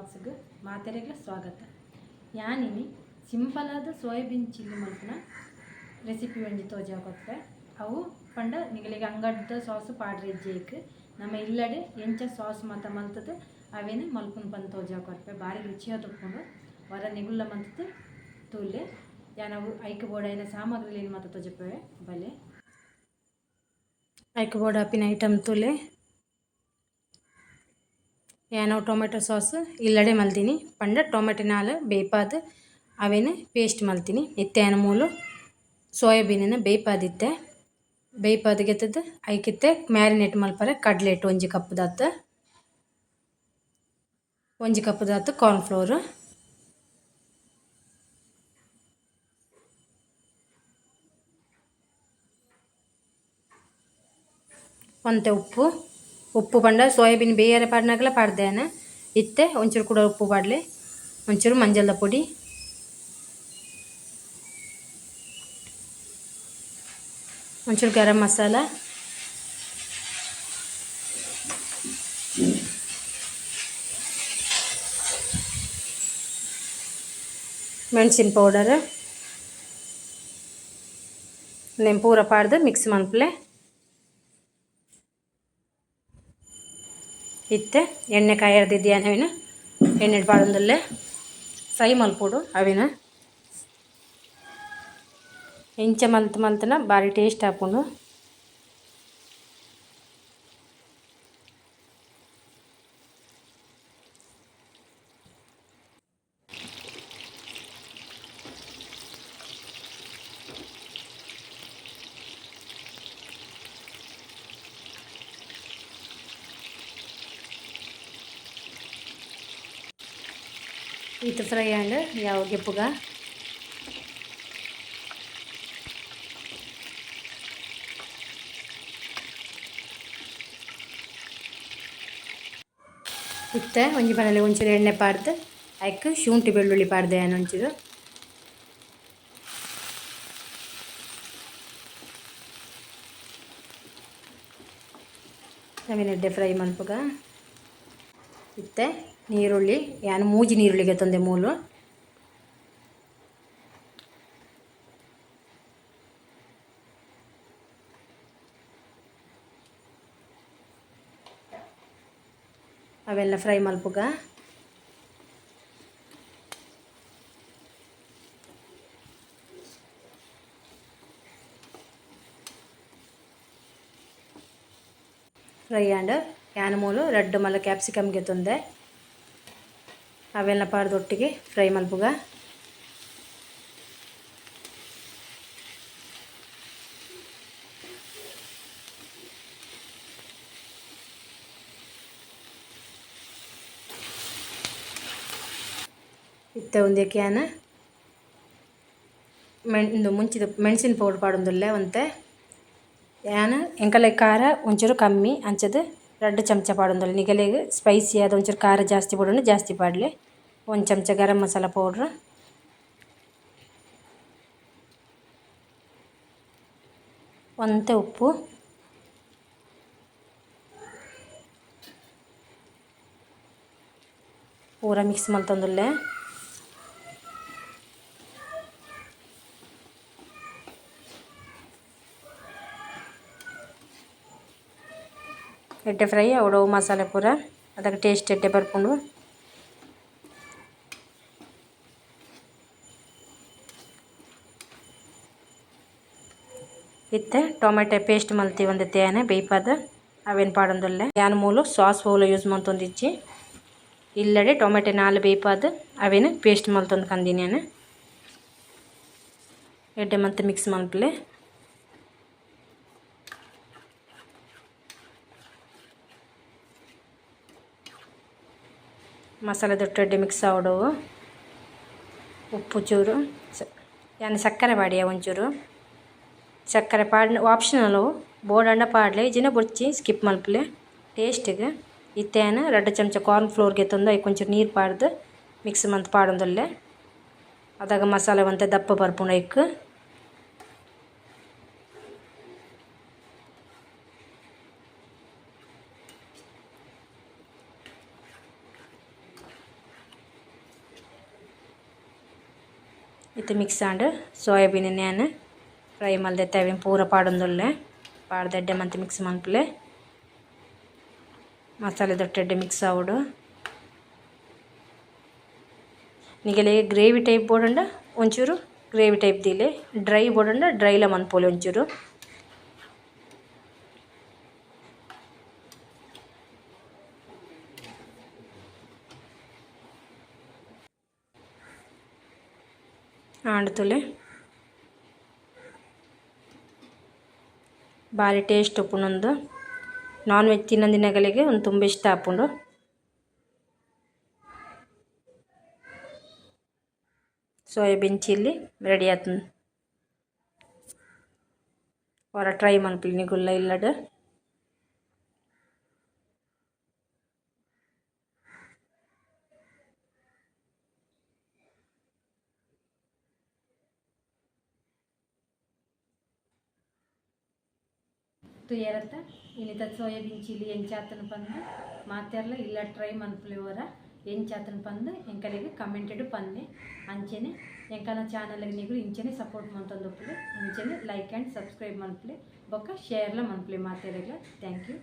ವ್ಲಾಗ್ಸ್ಗೆ ಮಾತೆರೆಗ್ಲ ಸ್ವಾಗತ. ಯಾನಿನಿ ಸಿಂಪಲಾದ soybean chilli ಮಲ್ಪನ recipe ಒಂಜಿ ತೋಜಾಕೊತ್ತೆ. ಅವು ಪಂಡ ನಿಗಳಿಗೆ ಅಂಗಡ್ದ ಸಾಸ್ ಪಾಡ್ರೆ ಇಜ್ಜೇಕ್ ನಮ್ಮ ಇಲ್ಲಡೆ ಎಂಚ ಸಾಸ್ ಮಾತ ಮಲ್ತದ ಅವೇನು ಮಲ್ಪುನ ಪಂದು ತೋಜಾಕೊತ್ತೆ. ಭಾರಿ ರುಚಿಯಾದ ಉಪ್ಪುಂಡು ವರ ನಿಗುಲ್ಲ ಮಂತದ ತೂಲೆ ಯಾನವು ಐಕ್ ಬೋಡೈನ ಸಾಮಗ್ರಿಗಳು ಏನು ಮಾತ ತೋಜಪ್ಪವೆ ಬಲೆ ಐಕ್ ಬೋಡ ಅಪ್ಪಿನ ಐಟಮ್ ತೂಲೆ ಏನೋ ಟೊಮೆಟೊ ಸಾಸ್ ಇಲ್ಲಡೆ ಮಲ್ತೀನಿ ಪಂಡ ಟೊಮೆಟೊ ಬೇಯ್ಪಾದ ಅವೇನು ಪೇಸ್ಟ್ ಮಲ್ತೀನಿ ಇತ್ತೆ ಏನ ಮೂಲು ಸೋಯಾಬೀನನ್ನು ಬೇಯ್ಪಾದಿತ್ತೆ ಬೇಯ್ಪಾದ ಗೆತ್ತದ ಐಕಿತ್ತೆ ಮ್ಯಾರಿನೇಟ್ ಮಲ್ಪರೆ ಕಡ್ಲೆಟ್ ಒಂಜಿ ಕಪ್ದಾತು ಕಾರ್ನ್ಫ್ಲೋರ್ ಒಂತೆ ಉಪ್ಪು ಪಂಡ ಸೋಯಾಬೀನ್ ಬೇಯರೆ ಪಾಡ್ನಾಗಲ ಪಾಡ್ದೇನ ಇತ್ತೆ ಒಂಚೂರು ಕೂಡ ಉಪ್ಪು ಪಾಡಲೆ ಒಂಚೂರು ಮಂಜಲ್ದ ಪೊಡಿ ಒಂಚೂರು ಗರಂ ಮಸಾಲ ಮೆಣಸಿನ ಪೌಡರ್ ನೆಂ ಪೂರ ಪಾಡ್ದು ಮಿಕ್ಸ್ ಮಲ್ಪಲೆ ಇತ್ತೆ ಎಣ್ಣೆ ಕಾಯರ್ದಿದ್ದಿ ಅವೇನು ಎಣ್ಣೆ ಪಾಡೊಂದಲ್ಲೇ ಫ್ರೈ ಮಲ್ಪೋಡು ಅವೇನು ಎಂಚ ಮಲ್ತನ ಭಾರಿ ಟೇಸ್ಟ್ ಹಾಕೊಂಡು ಈತ ಫ್ರೈ ಆಂಡ್ ಯಾವ ಗೆಪ್ಪುಗ ಇತ್ತೆ ಒಂಜಿ ಪನಲ್ಲಿ ಒಂಚೂರು ಎಣ್ಣೆ ಪಾಡ್ದು ಐಕ್ ಶುಂಠಿ ಬೆಳ್ಳುಳ್ಳಿ ಪಾಡ್ದೆ ಒಂಚೂರು ನವೀನೆಡ್ಡೆ ಫ್ರೈ ಮಲ್ಪುಗ ಇತ್ತೆ ನೀರುಳ್ಳಿ ಯಾನು ಮೂಜಿ ನೀರುಳ್ಳಿಗೆ ತಂದೆ ಮೂಲು ಅವೆಲ್ಲ ಫ್ರೈ ಮಲ್ಪುಗ ಫ್ರೈ ಆಂಡ್ ಯಾನು ಮೂಲು ರೆಡ್ ಮಲ್ಲ ಕ್ಯಾಪ್ಸಿಕಮ್ಗೆ ತಂದೆ ಅವೆಲ್ಲ ಪಾಡ್ದೊಟ್ಟಿಗೆ ಫ್ರೈ ಮಲ್ಪುಗ ಇತ್ತೆ ಒಂದೇ ಕ್ಯಾನ್ ಮುಂಚಿದ ಮೆಣಸಿನ ಪೌಡ್ರ್ ಪಾಡೊಂದುಲ್ಲೆ ಒಂತೆ ಯಾನು ಎಂಕಲೆ ಖಾರ ಒಂಚೂರು ಕಮ್ಮಿ ಅಂಚದು 2 ಚಮಚ ಪಾಡೊಂದುಲ್ಲೆ ನಿಗಲೆಗ್ ಸ್ಪೈಸಿ ಆದ ಒಂಚೂರು ಖಾರ ಜಾಸ್ತಿ ಪಡೋಣ ಜಾಸ್ತಿ ಪಾಡಲೆ 1 ಚಮಚ ಗರಂ ಮಸಾಲ ಪೌಡ್ರ್ ಒಂತೆ ಉಪ್ಪು ಪೂರ ಮಿಕ್ಸ್ ಮಲ್ತೊಂದುಲ್ಲೆ ಎಡ್ಡೆ ಫ್ರೈ ಅವಡು ಮಸಾಲೆ ಪೂರ ಅದಕ್ಕೆ ಟೇಸ್ಟ್ ಎಡ್ಡೆ ಬರ್ಪುಂಡು ಇತ್ತೆ ಟೊಮೆಟೊ ಪೇಸ್ಟ್ ಮಲ್ತಿ ಒಂದು ತೇನೆ ಬೇಯ್ಪದ ಅವೇನು ಪಾಡೊಂದುಲ್ಲೆ ಯಾನು ಮೂಲು ಸಾಸ್ ಪೂಲ ಯೂಸ್ ಮಲ್ತೊಂದಿಚ್ಚಿ ಇಲ್ಲಡೆ ಟೊಮೆಟೊ ಬೇಯ್ಪದ ಅವೇನು ಪೇಸ್ಟ್ ಮಲ್ತೊಂದು ಕಂದಿನೇನು ಎಡ್ಡೆ ಮತ್ತೆ ಮಿಕ್ಸ್ ಮಲ್ಪಲೆ ಮಸಾಲೆ ದೊಡ್ಡ ಮಿಕ್ಸ್ ಆವಡವು ಉಪ್ಪು ಚೂರು ಯಾನು ಸಕ್ಕರೆ ಪಾಡಿಯ ಒಂಚೂರು ಸಕ್ಕರೆ ಪಾಡ್ ಆಪ್ಷನಲ್ ಬೋಡಂಡ ಪಾಡ್ಲೆ ಇಜಿನ ಬೊಚ್ಚಿ ಸ್ಕಿಪ್ ಮಲ್ಪಲೆ ಟೇಸ್ಟಿಗೆ ಇತ್ತೇನು 2 ಚಮಚ ಕಾರ್ನ್ಫ್ಲೋರ್ಗೆ ತಂದು ಐಕ್ ಒಂಚೂರು ನೀರು ಪಾಡ್ದು ಮಿಕ್ಸ್ ಮಂತ್ ಪಾಡೊಂದುಲ್ಲೆ ಅದಾಗ ಮಸಾಲೆ ಒಂತೆ ದಪ್ಪ ಬರ್ಪುಂಡು ಐಕ್ ಇದು ಮಿಕ್ಸ್ ಆಂಡ್ ಸೋಯಾಬೀನ್ ನಾನು ಫ್ರೈ ಮಲ್ದೆ ತೇವೆ ಪೂರ ಪಾಡೊಂದುಲ್ಲೆ ಪಾಡ್ದೆಡ್ಡೆ ಮಂತ್ ಮಿಕ್ಸ್ ಮನ್ಪುಲೆ ಮಸಾಲೆ ದೊಟ್ಟೆಡ್ಡೆ ಮಿಕ್ಸ್ ಆವಡು ನಿಗಲೆ ಗ್ರೇವಿ ಟೈಪ್ ಬೋಡಂಡ ಒಂಚೂರು ಗ್ರೇವಿ ಟೈಪ್ ದಿಲೆ ಡ್ರೈ ಬೋಡಂಡ ಡ್ರೈಲ ಮನ್ಪೋಲೆ ಒಂಚೂರು ಆಂಡ್ತುಲೆ ಭಾರಿ ಟೇಸ್ಟ್ ಉಪ್ಪುನೊಂದು ನಾನ್ ವೆಜ್ ತಿನ್ನೊಂದಿನಗಳಿಗೆ ಒಂದು ತುಂಬ ಇಷ್ಟ ಆಪುಂಡು ಸೋಯಾಬೀನ್ ಚಿಲ್ಲಿ ರೆಡಿ ಆಯ್ತು ಹೊರ ಟ್ರೈ ಮನ್ಪುಲಿ ನಿಗುಲ್ಲ ಇಲ್ಲಡ ತುಯರತ್ತ ಇನ್ನಿತ ಸೋಯಾಬೀನ್ ಚಿಲ್ಲಿ ಎಂಚಾತನ ಪಂದು ಮಾತೆರ್ಲ ಇಲ್ಲ ಟ್ರೈ ಮನ್ಪುಲಿ ಹೊರ ಎಂಚಾತನ ಪಂದು ಎಂಕಲಿಗೆ ಕಮೆಂಟೆಡ್ ಪನ್ನೆ ಅಂಚೆನೆ ಎಂಕನ ಚಾನಲ್ಗೆ ನಿಗುಲು ಇಂಚೆನೆ ಸಪೋರ್ಟ್ ಮಂತೊಂದುಪ್ಪುಲೆ ಅಂಚೆನೆ ಲೈಕ್ ಆ್ಯಂಡ್ ಸಬ್ಸ್ಕ್ರೈಬ್ ಮನ್ಪುಲೆ ಬೊಕ್ಕ ಶೇರ್ಲ ಮನ್ಪುಲೆ ಮಾತೆರೆಗ್ಲ ಥ್ಯಾಂಕ್ ಯು.